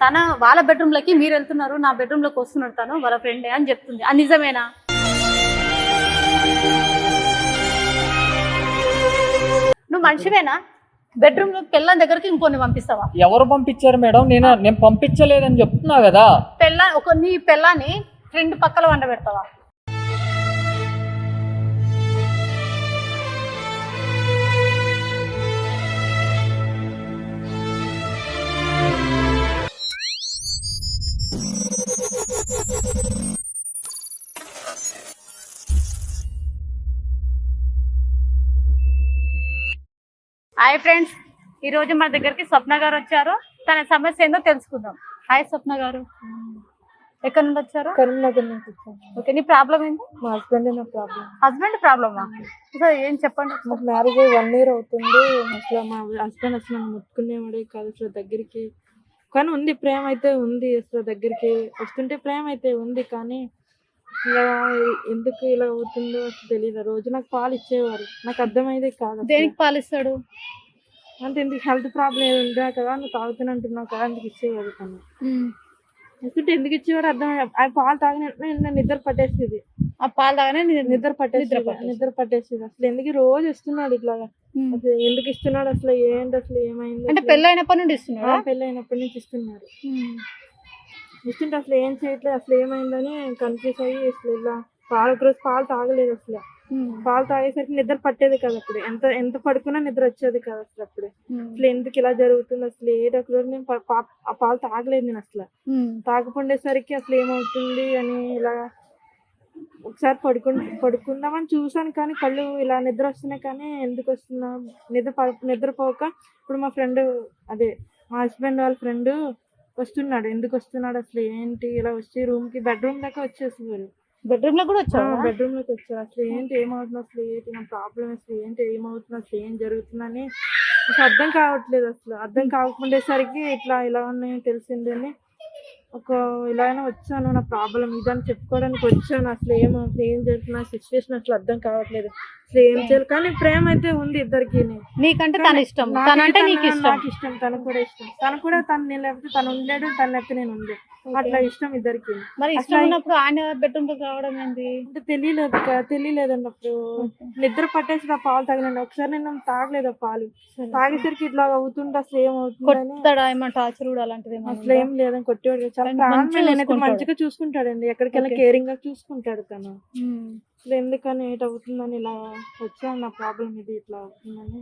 తన వాళ్ళ బెడ్రూమ్లోకి మీరు వెళ్తున్నారు, నా బెడ్రూమ్లోకి వస్తున్నాడు తను వాళ్ళ ఫ్రెండే అని చెప్తుంది. అది నిజమేనా? నువ్వు మనిషివేనా? బెడ్రూమ్లోకి పెళ్ళాం దగ్గరికి ఇంకొన్ని పంపిస్తావా? ఎవరు పంపించారు మేడం? నేను పంపించలేదని చెప్తున్నా కదా. నీ పెళ్ళాన్ని ఫ్రెండ్ పక్కల వండ పెడతావా? హాయ్ ఫ్రెండ్స్, ఈరోజు మన దగ్గరికి స్వప్న గారు వచ్చారు. తన సమస్య ఏందో తెలుసుకుందాం. హాయ్ స్వప్న గారు, ఎక్కడ నుండి వచ్చారు? కరీంనగర్ నుంచి వచ్చాను. ఓకే, నీ ప్రాబ్లం ఏంటి? మా హస్బెండ్ నా ప్రాబ్లం. హస్బెండ్ ప్రాబ్లమా? అసలు ఏం చెప్పండి. మాకు మ్యారేజ్ అయ్యి 1 year అవుతుంది. అసలు మా హస్బెండ్ అసలు నన్ను ముట్టుకునేవాడే కాదు అసలు దగ్గరికి. కానీ ఉంది, ప్రేమ అయితే ఉంది. అసలు దగ్గరికి వస్తుంటే ప్రేమ అయితే ఉంది. కానీ ఇలా ఎందుకు ఇలా అవుతుందో అసలు తెలియదు. రోజు నాకు పాలు ఇచ్చేవారు, నాకు అర్థమైందే కాదు. దేనికి పాలిస్తాడు? అంటే ఎందుకు హెల్త్ ప్రాబ్లం ఏది ఉందా కదా, నువ్వు తాగుతున్నట్టున్నావు కదా, అందుకు ఇచ్చేవాడు. తను వస్తుంటే ఎందుకు ఇచ్చేవాడు అర్థమయ్యా. ఆ పాలు తాగిన నేను నిద్ర పట్టేసేది. ఆ పాలు తాగానే నిద్ర పట్టేసేది. అసలు ఎందుకు రోజు ఇస్తున్నాడు ఇట్లాగా? అసలు ఎందుకు ఇస్తున్నాడు అసలు? ఏంటి అసలు ఏమైంది? అంటే పెళ్ళైనప్పటి నుండి ఇస్తున్నాడు? పెళ్ళైనప్పటి నుంచి ఇస్తున్నారు. ఇస్తుంటే అసలు ఏం చేయట్లేదు, అసలు ఏమైందని కన్ఫ్యూజ్ అయ్యి అసలు ఇలా ఒక రోజు పాలు తాగలేదు. అసలు పాలు తాగేసరికి నిద్ర పట్టేది కదా. అప్పుడు ఎంత పడుకున్నా నిద్ర వచ్చేది కదా అసలు. అప్పుడు అసలు ఎందుకు ఇలా జరుగుతుంది అసలు? ఏదో ఒక రోజు నేను ఆ పాలు తాగలేదు. నేను అసలు తాగకుండేసరికి అసలు ఏమవుతుంది అని ఇలా ఒకసారి పడుకుందామని చూసాను. కానీ కళ్ళు ఇలా నిద్ర వస్తున్నాయి. కానీ ఎందుకు వస్తున్నా నిద్రపోక ఇప్పుడు మా ఫ్రెండ్, అదే మా హస్బెండ్ వాళ్ళ ఫ్రెండ్ వస్తున్నాడు. ఎందుకు వస్తున్నాడు అసలు ఏంటి? ఇలా వచ్చి బెడ్రూమ్ దాకా వచ్చేసేవారు. బెడ్రూమ్ లో కూడా వచ్చావు? బెడ్రూమ్ లోకి వచ్చారు. అసలు ఏంటి, ఏమవుతుంది అసలు? ఏంటి నా ప్రాబ్లం? అసలు ఏంటి, ఏమవుతుంది అసలు? ఏం జరుగుతుందని అసలు అర్థం కావట్లేదు. అసలు అర్థం కాకుండేసరికి ఇలా ఉన్నాయని తెలిసిందని ఇలాగైనా వచ్చాను. నా ప్రాబ్లం ఇదని చెప్పుకోవడానికి వచ్చాను. అసలు ఏం జరుగుతుంది, నా సిచ్యువేషన్ అసలు అర్థం కావట్లేదు. అసలు ఏం చేయాలి? కానీ ప్రేమ అయితే ఉంది ఇద్దరికి. నీకంటే తన ఇష్టం, తనంటే నీకు ఇష్టం. నాకు ఇష్టం, తను కూడా ఇష్టం. నేను లేకపోతే తను ఉండలేడు, తను లేకపోతే నేను ఉండలేదు. అట్లా ఇష్టం ఇద్దరికి. మరి ఇష్టం ఉన్నప్పుడు ఆయన బెడ్రూమ్ లోకి రావడం ఏంటి? అంటే తెలియలేదండి. అప్పుడు నిద్ర పట్టేసి ఆ పాలు తాగినండి. ఒకసారి నేను తాగలేదు. ఆ పాలు తాగేసరికి ఇట్లా అవుతుంటే అసలు ఏమవుతుంది? టార్చర్ కూడా అలాంటిది అసలు ఏం లేదని కొట్టేవాడు. చాలా ప్రాణాలు మంచిగా చూసుకుంటాడండి. ఎక్కడికెళ్ళి కేరింగ్ గా చూసుకుంటాడు తను. అసలు ఎందుకని ఏటవుతుందని ఇలా వచ్చాను. నా ప్రాబ్లం ఇది ఇట్లా అవుతుందని.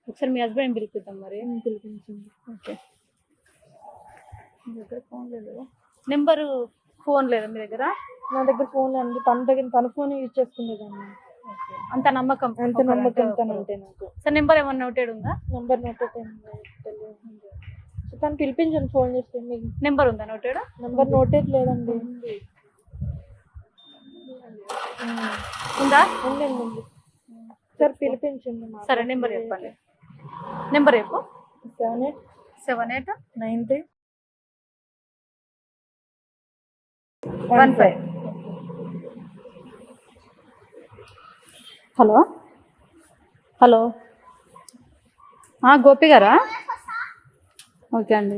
ఒకసారి మీ హస్బెండ్ పిలిపిద్దాం. మరి పిలిపించింది. ఓకే, మీ దగ్గర ఫోన్ లేదు? నెంబరు ఫోన్ లేదా మీ దగ్గర? నా దగ్గర ఫోన్ లేదు. తన ఫోన్ యూజ్ చేసుకునేదాన్ని. అంత నమ్మకం తనంటే నాకు. సార్ నెంబర్ ఏమన్నా నోటెడ్ ఉందా? నెంబర్ నోటెడ్ తెలియదు. తను పిలిపించండి ఫోన్ చేస్తే. మీకు నెంబర్ ఉందా నోటెడ్? నెంబర్ నోటెడ్ లేదండి. ఉందా? ఉందండి. సార్ పిలిపించండి. సరే, నెంబర్ చెప్పండి. నెంబర్ చెప్పు. 789315. హలో హలో, గోపి గారా? ఓకే అండి,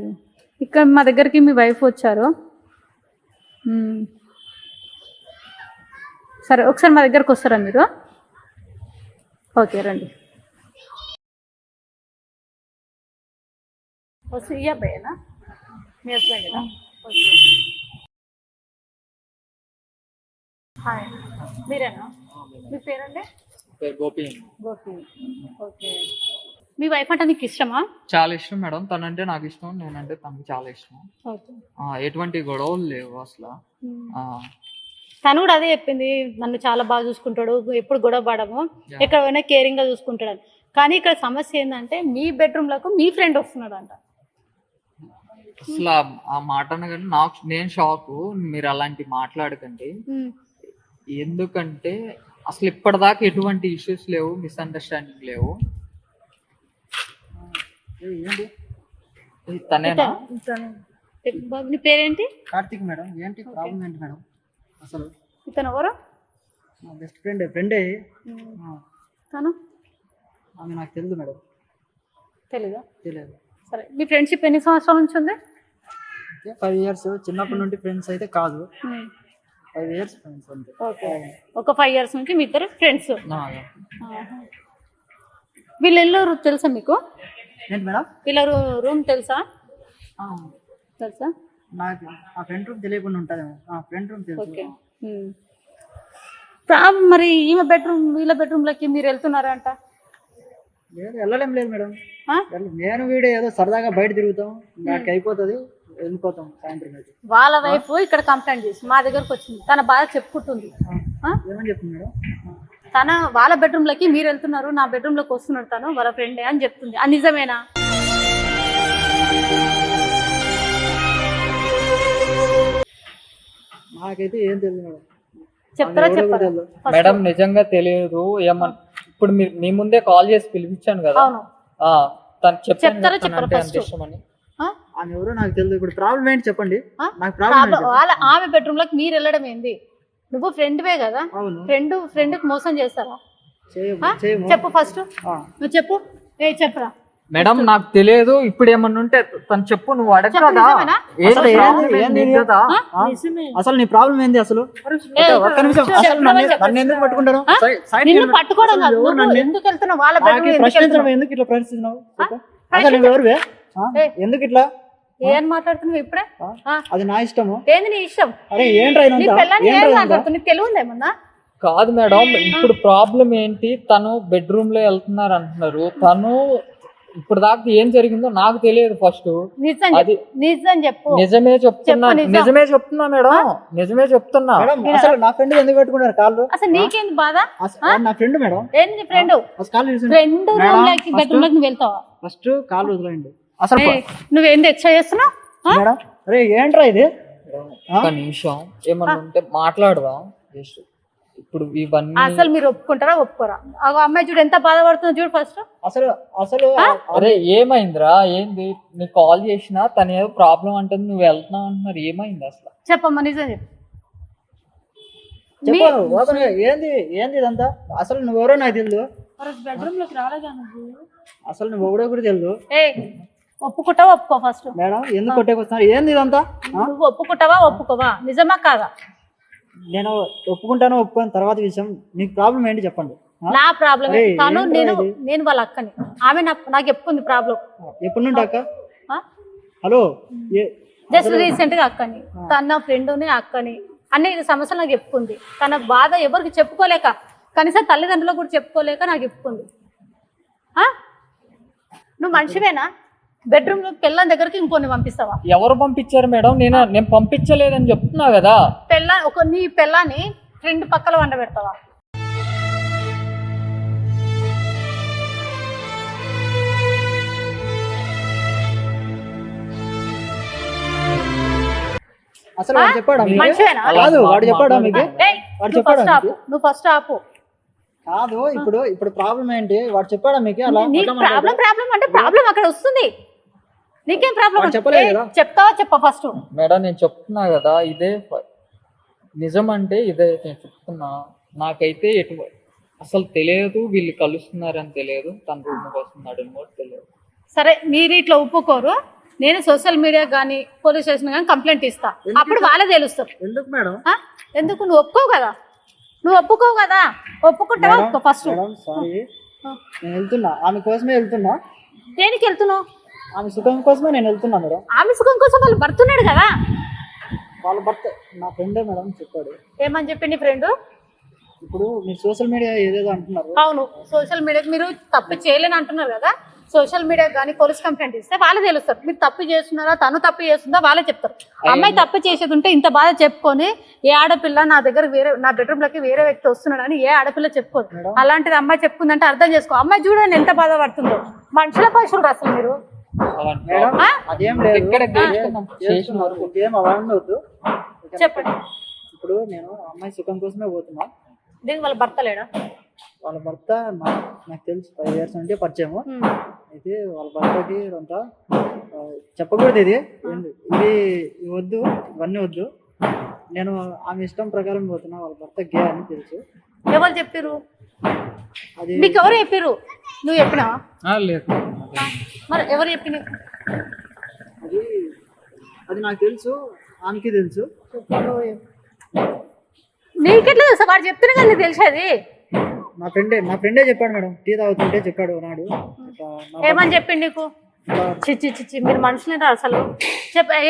ఇక్కడ మా దగ్గరికి మీ వైఫ్ వచ్చారు. సరే, ఒకసారి మా దగ్గరకు వస్తారా మీరు? ఓకే, రండి. ఈ అబ్బాయేనా మీ హస్బెండేనా? ఓకే, హాయ్, మీరేనా? మీ పేరండి? గోపి. గోపి, ఓకే. మీ వైఫ్ అంటే నీకు ఇష్టమా? చాలా ఇష్టం మేడం. తనంటే నాకు ఇష్టం, నేనంటే తనకు చాలా ఇష్టం. ఓకే, ఎటువంటి గొడవలు లేవు అసలు. తను కూడా అదే చెప్పింది, నన్ను చాలా బాగా చూసుకుంటాడు, ఎప్పుడు గొడవ పడము, ఎక్కడ పోయినా కేరింగ్ గా చూసుకుంటాడు. కానీ ఇక్కడ సమస్య ఏంటంటే మీ బెడ్రూమ్ లకు మీ ఫ్రెండ్ వస్తున్నాడు అంట. అసలు ఆ మాట అనగానే నేను షాక్. మీరు అలాంటి మాట్లాడకండి. ఎందుకంటే అసలు ఇప్పటిదాకా ఎటువంటి ఇష్యూస్ లేవు, మిస్అండర్స్టాండింగ్ లేవు. తనేనా? నీ పేరేంటి? కార్తిక్ మేడం. ఏంటి ప్రాబ్లం ఏంటి మేడం? అసలు ఇతను ఎవరు? మా బెస్ట్ ఫ్రెండే. తను ఆమె నాకు తెలియదు మేడం. తెలీదా? తెలియదు. సరే, మీ ఫ్రెండ్షిప్ ఎన్ని సంవత్సరాల నుంచి ఉంది? ఓకే 5 years చిన్నప్పటి నుండి ఫ్రెండ్స్ అయితే కాదు, 5 years ఫ్రెండ్స్ అంతే. ఓకే, ఒక 5 years నుంచి మీ ఇద్దరు ఫ్రెండ్స్. నా, వీళ్ళు ఇల్లు తెలుసా మీకు? ఏంటి మేడం? వీళ్ళ రూమ్ తెలుసా? తెలుసా? నాకు ఆ ఫ్రెండ్ రూమ్ తెలియకుండా ఉంటుంది. ఫ్రెండ్ రూమ్ తెలుసు. ఓకే. మరి ఈమె బెడ్రూమ్ వీళ్ళ బెడ్రూమ్లోకి మీరు వెళ్తున్నారంట? లేదు, వెళ్ళలేం లేదు మేడం. ఆ? నేను వీడు ఏదో సరదాగా బయట తిరుగుతాం, నాకు అయిపోతుంది, వెళ్ళిపోతాం సాయంత్రం అయితే. వాళ్ళ వైఫ్ ఇక్కడ కంప్లైంట్ చేసి మా దగ్గరకు వచ్చింది, తన బాధ చెప్పుకుంటుంది. ఆ? ఏమని చెప్తుంది మేడం? తన వాళ్ళ బెడ్రూమ్లోకి మీరు వెళ్తున్నారు, నా బెడ్రూమ్లోకి వస్తున్నాడు తను వాళ్ళ ఫ్రెండే అని చెప్తుంది. అది నిజమేనా? నాకైతే ఏం తెలియదు మేడం. చెప్తారా చెప్పరా? మేడం నిజంగా తెలియదు. ఏమన్నా ఇప్పుడు మీ ముందే కాల్ చేసి పిలిపించాను కదా. అవును. తను చెప్తారా చెప్పరా చెప్పాను ఫస్ట్? ఇష్టమని. ఆమె ఎవరో నాకు తెలియదు. ఇప్పుడు ప్రాబ్లం ఏంటి చెప్పండి. ఆ? నాకు ప్రాబ్లం వాళ్ళ ఆమె బెడ్రూమ్ లోకి మీరు వెళ్ళడం ఏంది? నువ్వు ఫ్రెండ్వే కదా, అవును. ఫ్రెండ్ కి మోసం చేస్తారా? చేయము. చెప్పు ఫస్ట్, నువ్వు చెప్పు. చెప్పురా. మేడం నాకు తెలియదు. ఇప్పుడు ఏమన్నా ఉంటే తను చెప్పు, నువ్వు అడగదా? నిజమేనా? అసలు నీ ప్రాబ్లం ఏంది అసలు? ఒక్క నిమిషం. అసలు నన్ను ఎందుకు పట్టుకుంటారు? నిన్ను పట్టుకోవడం కాదు, నువ్వు ఎందుకు వెళ్తున్నావు వాళ్ళ బెడ్రూమ్? ప్రశ్నించడం ఎందుకు ఇట్లా ప్రశ్నిస్తున్నావు? అసలు నువ్వు ఎవరువే? ఎందుకు ఇట్లా ఏం మాట్లాడుతున్నావు ఇప్పుడే? అది నా ఇష్టము. ఏంది నీ ఇష్టం? అరే ఏంట్రా నీ ఇదంతా? పిల్లని ఏం మాట్లాడుతున్నావు? నీకు తెలివి ఏమన్నా? కాదు మేడం, ఇప్పుడు ప్రాబ్లం ఏంటి? తను బెడ్రూమ్ లో వెళ్తున్నారు అంటున్నారు. తను ఇప్పుడు దాకా ఏం జరిగిందో నాకు తెలియదు. ఫస్ట్ నిజం చెప్పు. నిజమే చెప్తున్నా మేడం, నిజమే చెప్తున్నా. మేడం అసలు నా ఫ్రెండ్ ఎందుకు పెట్టుకున్నారు కాళ్ళు? అసలు నీకేంది బాధ? నా ఫ్రెండ్ మేడం. ఏంది ఫ్రెండ్? కాళ్ళు ఫ్రెండ్ రూమ్ లోకి బెడ్రూమ్ లోకి నువ్వు వెళ్తావా? ఫస్ట్ కాళ్ళు వదిలేయండి. అసలు నువ్వేంది ఎక్స్ట్రా చేస్తున్నావు? మేడం అరే ఏంట్రా ఇది? ఒక నిమిషం ఏమన్నా ఉంటే మాట్లాడదాం. జస్ట్ ఇప్పుడు ఇవన్నీ అసలు మీరు ఒప్పుకుంటారా ఒప్పుకోరా? ఆ అమ్మాయి చూడు ఎంత బాధపడుతుందో చూడు ఫస్ట్. అసలు అరే ఏమైందిరా? ఏంది? నీకు కాల్ చేసినా తను ఏదో ప్రాబ్లం అంటుంది, నువ్వు వెళ్తున్నావు అంటున్నారు. ఏమైంది అసలు? చెప్పమ్మా నిజం చెప్పు. చెప్పాను ఓపెన్ గా. ఏంది ఇదంతా? అసలు నువ్వెవరో నాకు తెలియదు. బెడ్రూమ్ లోకి రాలేదా నువ్వు? అసలు నువ్వు ఎవడో కూడా తెలియదు. ఒప్పుకుంటావా ఒప్పుకో ఫస్ట్. మేడం ఎందుకు కొట్టేకొస్తున్నారు? ఏంది ఇదంతా? నువ్వు ఒప్పుకుంటావా ఒప్పుకోవా? నిజమా కాదా? నేను ఒప్పుకుంటాను ఒప్పుకోని తర్వాత విషయం. నీకు ప్రాబ్లం ఏంటి చెప్పండి. నా ప్రాబ్లం తను నేను వాళ్ళ అక్కని. ఆమె నాకు చెప్పుకుంది ప్రాబ్లం. ఎప్పటి నుండి అక్క? హలో జస్ట్ రీసెంట్ గా అక్కని, తన ఫ్రెండ్ని అక్కని అన్ని సమస్యలు నాకు చెప్పుకుంది. తన బాధ ఎవరికి చెప్పుకోలేక, కనీసం తల్లిదండ్రులకు కూడా చెప్పుకోలేక నాకు చెప్పుకుంది. నువ్వు మనిషివేనా? బెడ్రూమ్ లో పిల్లల దగ్గరికి ఇంకొన్ని పంపిస్తావా? ఎవరు పంపించారు మేడం? నేను పంపించలేదని చెప్తున్నా కదా. నీ పిల్లని ఫ్రెండ్ పక్కల వండ పెడతావా? అసలు వాడు చెప్పాడా మీకు? మనిషివేనా? కాదు వాడు చెప్పాడా మీకు? వాడు చెప్పాడా? నువ్వు ఫస్ట్ ఆపు. కాదు ఇప్పుడు ప్రాబ్లం ఏంటి? వాడు చెప్పాడా మీకు? అలా ప్రాబ్లం అంటే ప్రాబ్లం అక్కడ వస్తుంది. నీకేం ప్రాబ్లం? చెప్పలేదు కదా. చెప్తావా చెప్పా ఫస్ట్. మేడం నేను చెప్తున్నా కదా, ఇదే నిజం అంటే ఇదే నేను చెప్తున్నా. నాకైతే అసలు తెలియదు, వీళ్ళు కలుస్తున్నారని తెలియదు, తన రూమ్కి వస్తున్నాడు అని కూడా తెలియదు. సరే మీరు ఇట్లా ఒప్పుకోరు, నేను సోషల్ మీడియా కానీ పోలీస్ స్టేషన్ కానీ కంప్లైంట్ ఇస్తా. అప్పుడు వాళ్ళే తెలుస్తారు. ఎందుకు మేడం? ఎందుకు? నువ్వు ఒప్పుకోవు కదా. ఒప్పుకుంటావా ఒప్పుకో ఫస్ట్. సారీ నేను వెళ్తున్నా, ఆమె కోసమే వెళ్తున్నా. దేనికి వెళ్తున్నావు? ఆమె సుఖం కోసమే నేను వెళ్తున్నా మేడం. ఆమె సుఖం కోసం వాళ్ళు భర్తున్నాడు కదా. వాళ్ళ భర్త నా ఫ్రెండే మేడం చెప్పాడు. ఏమని చెప్పి నీ ఫ్రెండ్? ఇప్పుడు మీరు సోషల్ మీడియా ఏదేదో అంటున్నారు. అవును, సోషల్ మీడియాకి మీరు తప్పు చేయలేని అంటున్నారు కదా. సోషల్ మీడియా కానీ పోలీస్ కంప్లైంట్ ఇస్తే వాళ్ళే తెలుస్తారు మీరు తప్పు చేస్తున్నారా, తను తప్పు చేస్తుందా వాళ్ళే చెప్తారు. అమ్మాయి తప్పు చేసేది ఉంటే ఇంత బాధ చెప్పుకొని ఏ ఆడపిల్ల నా దగ్గర నా బెడ్రూమ్ లోకి వేరే వ్యక్తి వస్తున్నాడు అని ఏ ఆడపిల్ల చెప్పుకోదు. అలాంటిది అమ్మాయి చెప్పుకుందంటే అర్థం చేసుకో. అమ్మాయి చూడండి ఎంత బాధపడుతుందో. మనుషుల పశువులు అసలు మీరు. అదేం లేదు, చెప్పండి. ఇప్పుడు నేను అమ్మాయి సుఖం కోసమే పోతున్నా. దీనికి వాళ్ళ భర్త లేడా? వాళ్ళ భర్త నాకు తెలుసు 5 years నుండి పరిచయము. అయితే వాళ్ళ భర్తకి అంతా చెప్పకూడదు. ఇది వద్దు, ఇవన్నీ వద్దు. నేను ఆమె ఇష్టం ప్రకారం పోతున్నా. వాళ్ళ భర్త గే అని తెలుసు. ఎవరు చెప్పారు? అది మీకు ఎవరు చెప్పారు? నువ్వు చెప్పినావా? లేదు. మరి ఎవరు చెప్పిన? అది అది నాకు తెలుసు, ఆమెకి తెలుసు. నీకెట్లా తెలుసా? వాడు చెప్తున్నా కదా నీకు తెలిసేది. నా ఫ్రెండే చెప్పాడు మేడం, టీ తాగుతుంటే చెప్పాడు నాడు. ఏమని చెప్పిండు నీకు? చిచ్చి చిచ్చి మీరు మనుషులేనా అసలు?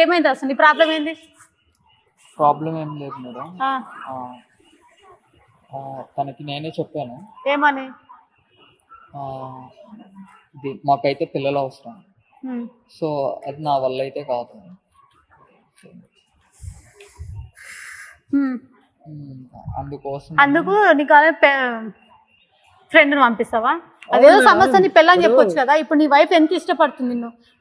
ఏమైంది అసలు? నీ ప్రాబ్లం ఏంది? ప్రాబ్లం ఏం లేదు మేడం. ఆ, తనకి నేనే చెప్పాను, ఏమని? మాకైతే పిల్లలు అవసరం, ఉమ్. సో అది నా వల్ల అయితే కాదు. ఉమ్. అందుకోసం అందుకు నీకు ఫ్రెండ్ని పంపిస్తావా? అదేదో సమస్య నీ పెళ్ళని చెప్పొచ్చు కదా. ఇప్పుడు నీ వైఫ్ ఎంత ఇష్టపడుతుంది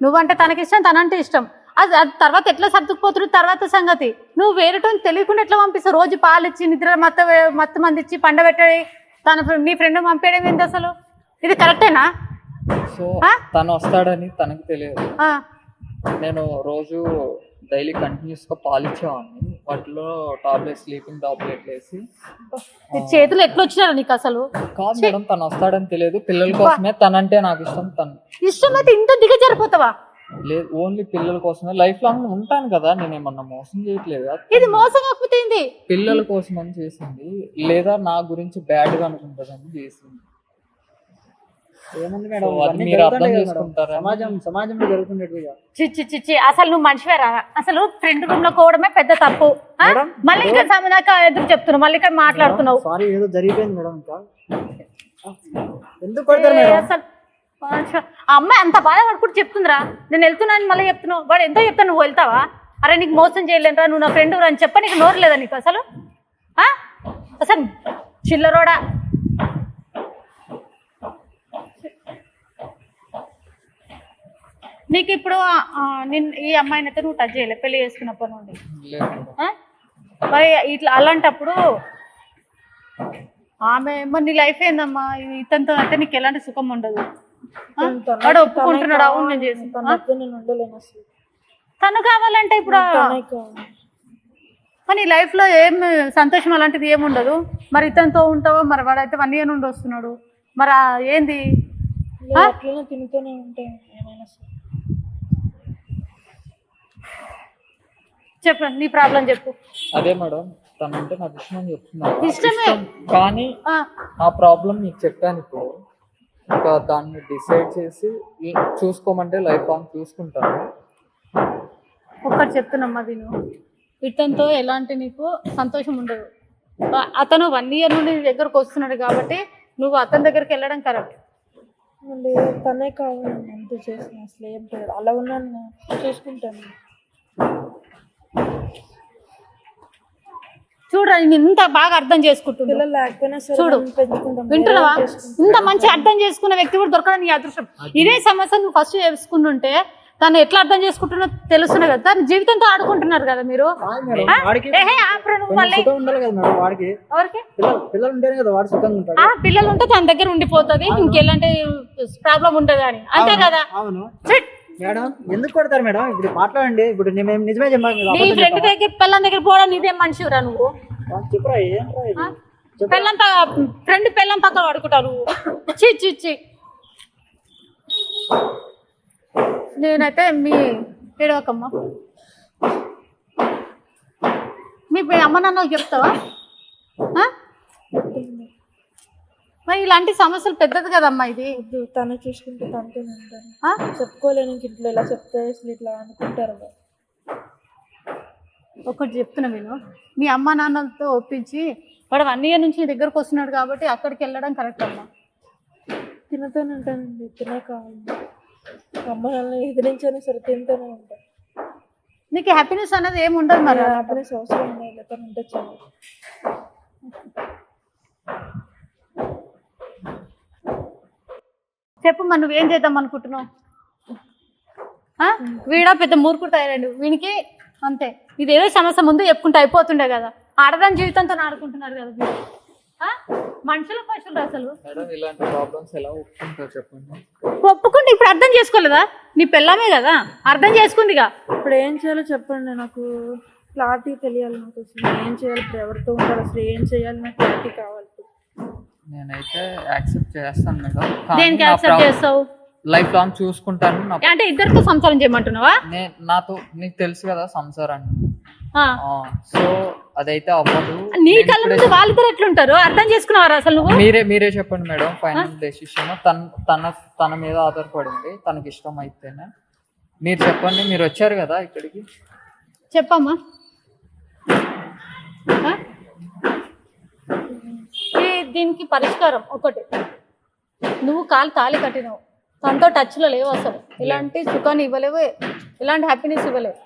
నువ్వంటే తనకి ఇష్టం, తనంటే ఇష్టం. అది తర్వాత ఎట్లా సర్దుకుపోతుడు తర్వాత సంగతి. నువ్వు వేరేటోని తెలియకుండా ఎట్లా పంపిస్తావు? రోజు పాలు ఇచ్చి నిద్ర మత్తు మంది ఇచ్చి పండబెట్టడి నీ ఫ్రెండ్ పంపేయడం ఏంటి అసలు? ఇది కరెక్టేనా? సో తను వస్తాడని తనకు తెలియదు. నేను రోజు డైలీ కంటిన్యూస్ గా పాలు ఇచ్చేవాడిని, వాటిలో టాబ్లెట్, స్లీపింగ్ టాబ్లెట్ వేసి. చేతులు ఎట్లా వచ్చినారా నీకు అసలు? కాదు మేడం, తను వస్తాడని తెలియదు. పిల్లల కోసమే, తనంటే నాకు ఇష్టం. తను ఇష్టమైతే ఇంత దిగజారిపోతావా? లేదు, ఓన్లీ పిల్లల కోసమే. లైఫ్ లాంగ్ ఉంటాను కదా, నేను ఏమన్నా మోసం చేయట్లేదు. ఇది మోసం కాకపోతే ఏంది? పిల్లల కోసం అని చేసింది, లేదా నా గురించి బ్యాడ్ గా అనుకుంటుందని చేసింది. ఏముంది మేడం, సో అది మీరు అర్థం చేసుకుంటారా? సమాజంలో జరుగుతుండేట్టుగా. చిచ్చి చిచ్చి అసలు నువ్వు మనిషివేరా? అసలు ఫ్రెండ్ రూమ్ లో కోవడమే పెద్ద తప్పు. మళ్ళీ ఇంకా ఎదురు చెప్తున్నావు, మళ్ళీ ఇక్కడ మాట్లాడుతున్నావు. సారీ, ఏదో జరిగిపోయింది మేడం. ఇంకా ఎందుకు కొడతారు మేడం? అసలు ఆ అమ్మాయి అంత బాధపడుకుంటూ చెప్తుందిరా, నేను వెళ్తున్నాను మళ్ళీ చెప్తున్నావు. వాడు ఎంతో చెప్తాను, నువ్వు వెళ్తావా? అరే నీకు మోసం చేయలేనురా, నువ్వు నా ఫ్రెండ్ అని చెప్ప నీకు నోరు లేదా నీకు అసలు? అసలు చిల్లరోడా. నీకు ఇప్పుడు ఈ అమ్మాయిని అయితే నువ్వు టచ్ చేయలే పెళ్లి చేసుకున్నప్పటి నుండి. మరి ఇట్లా అలాంటప్పుడు ఆమె మరి నీ లైఫ్ ఏందమ్మా? ఇతనితో అయితే నీకు ఎలాంటి సుఖం ఉండదు. వాడు ఒప్పుకుంటున్నాడు, అవును నేను చేసుకుంటాను. తను కావాలంటే ఇప్పుడు నీ లైఫ్ లో ఏం సంతోషం అలాంటిది ఏముండదు. మరి ఇతనితో ఉంటావో, మరి వాడైతే 1 year నుండి వస్తున్నాడు, మరి ఏంది? తింటూనే ఉంటాయి ఏమైనా. చెప్పు, నీ ప్రాబ్లం చెప్పు. అదే మేడం, తనంటే నాకు ఇష్టం అని చెప్తున్నాను. ఇష్టమే, కానీ ఆ ప్రాబ్లం నీకు చెప్పాను ఇప్పుడు. ఇంకా దాన్ని డిసైడ్ చేసి చూసుకోమంటే లైఫ్ లాంగ్ చూసుకుంటాను. ఒక్కటి చెప్తున్నమ్మా విను, ఇతనితో ఎలాంటి నీకు సంతోషం ఉండదు. అతను 1 year నుండి నీ దగ్గరకు వస్తున్నాడు కాబట్టి నువ్వు అతని దగ్గరికి వెళ్ళడం కరెక్ట్. తనే కావాలి, ఎంత చేసిన అసలు ఏం లేదు. అలా ఉన్నాను, చూసుకుంటాను. చూడండి, నేను ఇంత బాగా అర్థం చేసుకుంటుంది. పిల్లలు లేకపోయినా చూడు, వింటున్నావా? ఇంత మంచి అర్థం చేసుకున్న వ్యక్తి కూడా దొరకడం నీ అదృష్టం. ఇదే సమస్య నువ్వు ఫస్ట్ చేసుకుంటుంటే తను ఎట్లా అర్థం చేసుకుంటున్నా తెలుస్తున్నా కదా. తన జీవితంతో ఆడుకుంటున్నారు కదా మీరు. పిల్లలు ఉంటే తన దగ్గర ఉండిపోతుంది, ఇంకెలాంటి ప్రాబ్లం ఉండదు అని, అంతే కదా. మేడం ఎందుకు కొడతారు మేడం? ఇప్పుడు మాట్లాడండి. ఇప్పుడు మేము నిజమే చెప్పాలి. నీ ఫ్రెండ్ దగ్గర పిల్లల దగ్గర పోవడం నీదేం మనిషిరా నువ్వు? ఫ్రెండ్ పిల్లం పక్కన పడుకుంటారు. చి నేనైతే మీ ఏడవకమ్మా, మీ అమ్మ నాన్నలు చెప్తావా? మరి ఇలాంటి సమస్యలు పెద్దది కదమ్మా. ఇది తనే చూసుకుంటే తనతో ఉంటాను. చెప్పుకోలేను ఇంట్లో ఇలా చెప్తే ఇట్లా అనుకుంటారు. ఒకటి చెప్తున్నా నేను, మీ అమ్మ నాన్నలతో ఒప్పించి వాడు 1 year నుంచి నీ దగ్గరకు వస్తున్నాడు కాబట్టి అక్కడికి వెళ్ళడం కరెక్ట్ అమ్మా. తినతోనే ఉంటానండి, తినే కావాలి. అమ్మ నాన్న ఎదిరించాను సరే, తింటూనే ఉంటాను. నీకు హ్యాపీనెస్ అనేది ఏమి ఉండదు. మరి హ్యాపీనెస్ అవసరం లేదు, తను ఉంటే చాలు. చెప్పు మరి, నువ్వేం చేద్దాం అనుకుంటున్నావు? వీడా పెద్ద మూర్ఖుడు తయారండి వీనికి, అంతే. ఇదేదో సమస్య ముందు చెప్పుకుంటే అయిపోతుండే కదా. ఆడదాని జీవితంతో ఆడుకుంటున్నారు కదా మీరు. మనుషుల పశువులు అసలు. ఒప్పుకుంటే ఇప్పుడు అర్థం చేసుకోలేదా? నీ పిల్లమే కదా, అర్థం చేసుకుందిగా. ఇప్పుడు ఏం చేయాలో చెప్పండి, నాకు క్లారిటీ తెలియాలి. నాకు అసలు ఏం చేయాలి, ఇప్పుడు ఎవరితో ఉండాలి, అసలు ఏం చేయాలి, నాకు క్లారిటీ కావాలి. నేనైతే యాక్సెప్ట్ చేస్తాను మేడం. దేనికి యాక్సెప్ట్ చేస్తావు? లైఫ్ లాంగ్ చూసుకుంటాను. అంటే ఇద్దరితో సంసారం చేయమంటున్నావా? నాతో నీకు తెలుసు కదా సంసారాన్ని. ఆ. సో అదైతే అవ్వదు. నీ కళ్ళ ముందు వాళ్ళిద్దరు ఎట్లుంటారు అర్థం చేసుకున్నావారా అసలు నువ్వు? మీరే చెప్పండి మేడం. ఫైనల్ డెసిషన్ తన మీద ఆధారపడింది. తనకి ఇష్టం అయితేనే మీరు చెప్పండి. మీరు వచ్చారు కదా ఇక్కడికి, చెప్పమ్మా. ఆ? దీనికి పరిష్కారం ఒకటి, నువ్వు కాలు తాళి కట్టినావు, తనతో టచ్లో లేవు, అసలు ఇలాంటి సుఖాన్ని ఇవ్వలేవు, ఇలాంటి హ్యాపీనెస్ ఇవ్వలేవు.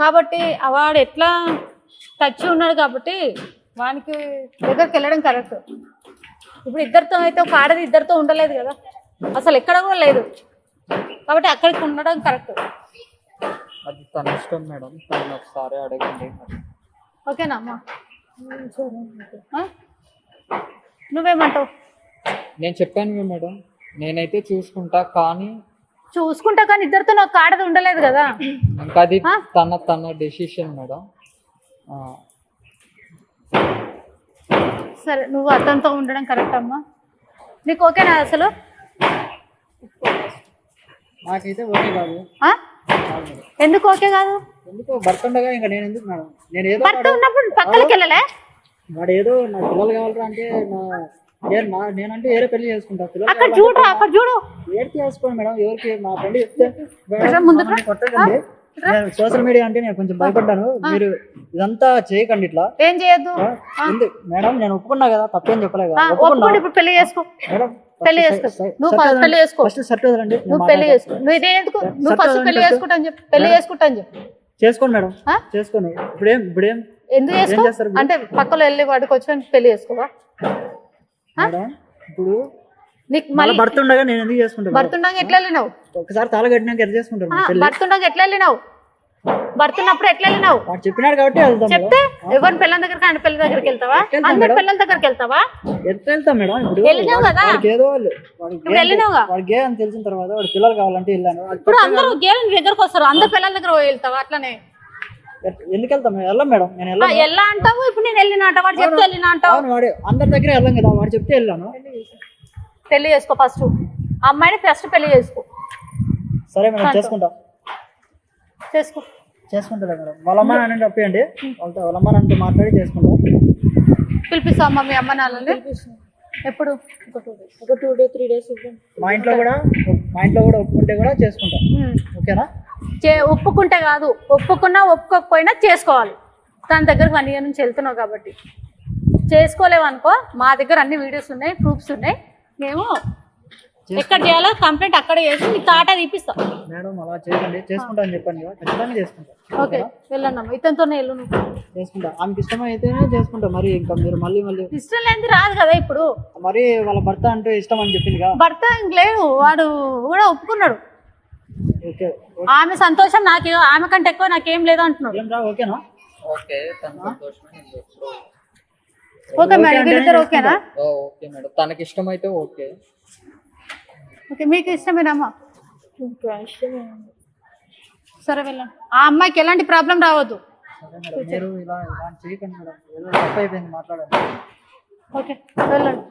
కాబట్టి వాడు ఎట్లా టచ్ ఉన్నాడు కాబట్టి వానికి దగ్గరికి వెళ్ళడం కరెక్ట్. ఇప్పుడు ఇద్దరితో అయితే ఒక ఆడది ఇద్దరితో ఉండలేదు కదా, అసలు ఎక్కడ కూడా లేదు, కాబట్టి అక్కడికి ఉండడం కరెక్ట్. అది తన ఇష్టం మేడం. తను ఒకసారి అడగండి. ఓకేనా అమ్మా? నువ్వేమంటావు? నేను చెప్పాను మేడం, నేనైతే చూసుకుంటా. కానీ ఇద్దరితో నాకు ఆడది ఉండలేదు కదా. ఇంకా అది తన డెసిషన్ మేడం. సరే, నువ్వు అతనితో ఉండడం కరెక్ట్ అమ్మా. నీకు ఓకేనా అసలు? నాకైతే ఓకే కాదు. ఆ? ఎందుకు ఓకే కాదు? ఎందుకు భర్త ఉండగా ఇంకా నేను ఎందుకు మేడం? నేను ఏదో భర్త ఉన్నప్పుడు పక్కనకి వెళ్ళలే? వాడు ఏదో నా పిల్లలు కావాలరా అంటే నేనంటే వేరే పెళ్లి చేసుకుంటా. పిల్లలు అక్కడ చూడు, అక్కడ చూడు. ఏడు చేసుకోండి మేడం. ఎవరికి మా ఫ్రెండ్ చెప్తే ముందుకు రా. కొట్టకండి. సోషల్ మీడియా అంటే నేను కొంచెం భయపడ్డాను. మీరు ఇదంతా చేయకండి ఇట్లా. ఏం చేయొద్దు మేడం. నేను ఒప్పుకున్నా కదా, తప్పేం చెప్పలేదు. ఇప్పుడు పెళ్లి చేసుకో. మేడం పెళ్లి చేసుకో. నువ్వు పెళ్లి చేసుకో. ఫస్ట్ షర్ట్ వదలండి. నువ్వు పెళ్లి చేసుకో. నువ్వు ఇదే ఎందుకు? నువ్వు ఫస్ట్ పెళ్లి చేసుకుంటా అని చెప్పి పెళ్లి చేసుకుంటా అని చెప్పి చేసుకోండి మేడం. చేసుకోండి. ఇప్పుడేం ఎందుకు చేసుకో అంటే పక్కలో వెళ్ళి వాడికి వచ్చి పెళ్లి చేసుకోవా? మేడం ఇప్పుడు నీకు మళ్ళీ భర్త ఉండగా నేను ఎందుకు చేసుకుంటాను? భర్త ఉండగా ఎట్లా వెళ్ళినావు? ఒకసారి తాళ కట్టినాక ఎట్లా చేసుకుంటాను? భర్త ఉండగా ఎట్లా వెళ్ళినావు? భర్త ఉన్నప్పుడు ఎట్లా వెళ్ళినావు? వాడు చెప్పినాడు కాబట్టి వెళ్తాం. చెప్తే ఎవరి పిల్లల దగ్గరికి ఆయన పిల్లల దగ్గరికి వెళ్తావా? అందరి పిల్లల దగ్గరికి వెళ్తావా? ఎట్లా వెళ్తాం మేడం? ఇప్పుడు వెళ్ళినావు కదా, ఏదో వెళ్ళినావుగా. వాడు గే అని తెలిసిన తర్వాత వాడు పిల్లలు కావాలంటే వెళ్ళాను. ఇప్పుడు అందరూ గేల దగ్గరకు వస్తారు, అందరి పిల్లల దగ్గర వెళ్తావా? అట్లనే ఎందుకు వెళ్తాం? వెళ్ళాం మేడం. నేను ఎలా అంటావు? ఇప్పుడు నేను వెళ్ళిన అంట, వాడు చెప్తే వెళ్ళిన అంటావు. వాడు అందరి దగ్గర వెళ్ళాం కదా, వాడు చెప్తే వెళ్ళాను. పెళ్లి చేసుకో ఫస్ట్, అమ్మాయిని ఫస్ట్ పెళ్లి చేసుకో. సరే మేడం, చేసుకుంటా. చేసుకుంటా మేడం. వాళ్ళ అమ్మ నాన్న చెప్పండి, వాళ్ళ అమ్మ నాన్నతో మాట్లాడి చేసుకుంటా. పిలిపిస్తా అమ్మ మీ అమ్మ నాన్నని. ఎప్పుడు? ఒక 2 days 3 days. మా ఇంట్లో కూడా ఒప్పుకుంటే కూడా చేసుకుంటా. ఓకేనా? ఒప్పుకుంటే కాదు, ఒప్పుకున్నా ఒప్పుకోకపోయినా చేసుకోవాలి. తన దగ్గరకు 1 year నుంచి వెళ్తున్నావు కాబట్టి చేసుకోలేవు అనుకో. మా దగ్గర అన్ని వీడియోస్ ఉన్నాయి, ప్రూఫ్స్ ఉన్నాయి. మేము ఎక్కడ చేయాలో కంప్లైంట్ అక్కడ చేసి నీకు తాటా తీపిస్తాం. మేడం అలా చేయకండి, చేసుకుంటా అని చెప్పండి. ఖచ్చితంగా చేసుకుంటా. ఓకే, వెళ్ళండి అమ్మ. ఇతనితోనే వెళ్ళు. నువ్వు చేసుకుంటా. ఆమెకి ఇష్టమైతేనే చేసుకుంటా. మరి ఇంకా మీరు మళ్ళీ ఇష్టం లేనిది రాదు కదా. ఇప్పుడు మరి వాళ్ళ భర్త అంటే ఇష్టం అని చెప్పింది కదా. భర్త ఇంక లేదు, వాడు కూడా ఒప్పుకున్నాడు. ఓకే. ఆమె సంతోషం నాకు, ఆమె కంటే ఎక్కువ నాకేం లేదు అంటున్నాడు. ఓకేనా? ఓకే, తన సంతోషమే. ఓకే మేడం, వీళ్ళిద్దరు ఓకేనా? ఓకే మేడం, తనకి ఇష్టం అయితే ఓకే. ఓకే, మీకు ఇష్టమేనమ్మా? సరే వెళ్ళండి. ఆ అమ్మాయికి ఎలాంటి ప్రాబ్లం రావద్దు. మీరు ఇలా చేయకండి మేడం. ఏదో తప్పు అయిపోయింది, మాట్లాడండి. ఓకే, వెళ్ళండి.